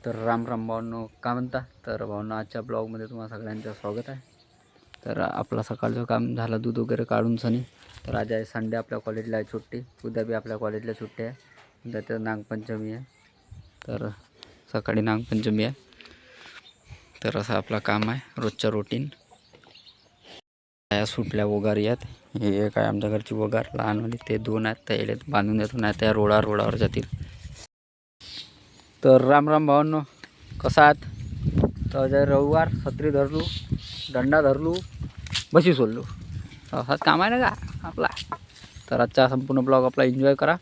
तर राम राम भावांनो, काय म्हणता? तर भावांनो, आजच्या ब्लॉगमध्ये तुम्हाला सगळ्यांचं स्वागत आहे. तर आपलं सकाळचं काम झालं, दूध वगैरे काढून सनी. तर आज आहे संडे, आपल्या कॉलेजला आहे सुट्टी. उद्या बी आपल्या कॉलेजला सुट्टी आहे. उद्या तर नागपंचमी आहे. तर सकाळी नागपंचमी आहे. तर असं आपलं काम आहे, रोजचं रुटीन. या सुटल्या वगार यात, हे काय आमच्या घरची वगार लहानवाली, ते दोन आहेत. त्याला बांधून देतो, नाही त्या रोडावर जातील. तर राम राम भावांनो, कसा आहात? तर जर रविवार छत्री धरलू, दंडा धरलू, बशी सोडलो, असाच काम आहे ना का आपला. तर आजचा संपूर्ण ब्लॉग आपला एन्जॉय करा.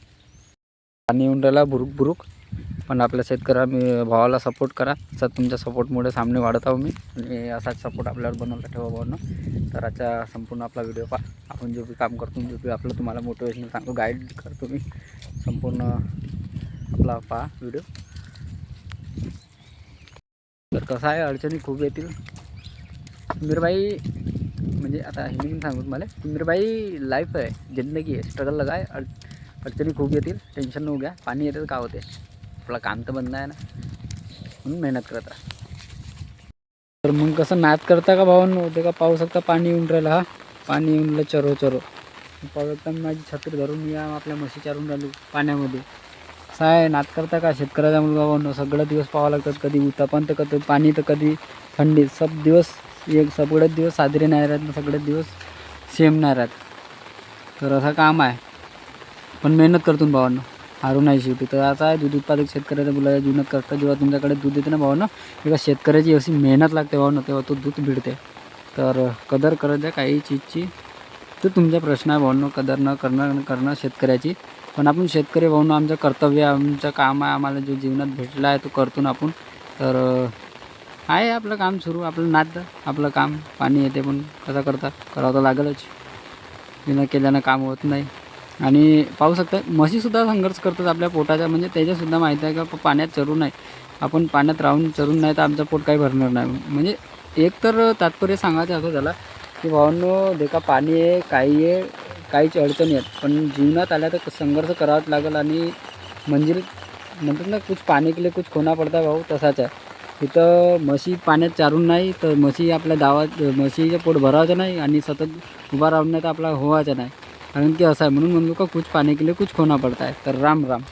पाणी येऊन राहिला बुरुक बुरुक, पण आपल्या शेतकऱ्या भावाला सपोर्ट करा. असं तुमच्या सपोर्टमुळे सामने वाढत आहो मी, आणि असाच सपोर्ट आपल्यावर बनवला ठेवा भावांनो. तर आजचा संपूर्ण आपला व्हिडिओ पहा. आपण जो बी काम करतो, जो बी आपलं तुम्हाला मोटिवेशनल सांगतो, गाईड करतो मी, संपूर्ण आपला पहा व्हिडिओ. तर कसं आहे, अडचणी खूप येतील मीरबाई. म्हणजे आता हे मी सांगू तुम्हाला, मीरबाई लाईफ आहे, जिंदगी आहे, स्ट्रगल लगाय. अडचणी खूप येतील, टेन्शन न घ्या. पाणी येतं का होते, आपलं काम तर बंद आहे ना, म्हणून मेहनत करता. तर मग कसं मॅथ करता का भावांनो? होते का पाहू शकता, पाणी येऊन राहिलं. हा पाणी येऊन चरो चरो पाहू शकता. मी माझी छत्री धरून या आपल्या म्हशी चारून राहिलो पाण्यामध्ये. असं आहे, नात करता का शेतकऱ्याचा मुलगा भावांनो? सगळं दिवस पाहावं लागतात, कधी उतापण तर कधी पाणी, तर कधी थंडी. सब दिवस एक, सगळेच दिवस साजरे नाही राहत ना, सगळेच दिवस सेम नाही राहत. तर असं काम आहे, पण मेहनत करतो ना भावांनो, हारू नाही शेवटी. तर आता आहे, दूध उत्पादक शेतकऱ्याच्या मुलाच्या जीवनात करता. जेव्हा तुमच्याकडे दूध येते ना भावांनो, तेव्हा शेतकऱ्याची अशी मेहनत लागते भावांनो, तेव्हा तो दूध भिडते. तर कदर करत द्या काही चीजची. तर तुमचा प्रश्न आहे भावांनो, कदर न करणं शेतकऱ्याची. पण आपण शेतकरी भाऊंना, आमचं कर्तव्य, आमचं काम आहे, आम्हाला जो जीवनात भेटला आहे तो करतो ना आपण. तर आहे आपलं काम सुरू, आपलं नाद, आपलं काम. पाणी येते पण कसं करता, करावं तर लागलच, बिना केल्यानं काम होत नाही. आणि पाहू शकता, म्हशीसुद्धा संघर्ष करतात आपल्या पोटाचा. म्हणजे त्याच्यासुद्धा माहीत आहे का पाण्यात चरू नाही, आपण पाण्यात राहून चरून नाही तर आमचं पोट काही भरणार नाही. म्हणजे एक तर तात्पर्य सांगायचं असं झालं की भावांनो, देखा पाणी आहे, काही आहे, काहीच अडचणी आहेत, पण जीवनात आल्या तर संघर्ष करावाच लागेल. आणि मंजिल म्हणतात ना, कुछ पाणी के लिए कुछ खोना पडता भाऊ, तसाच आहे. इथं म्हशी पाण्यात चारून नाही तर म्हशी आपल्या गावात, म्हशीचं पोट भरायचं नाही आणि सतत उभा राहून नाही तर आपला होवायचं नाही. कारण की असं आहे, म्हणून म्हणलो का कुछ पाणी के लिए कुछ खोना पडता है. तर राम राम.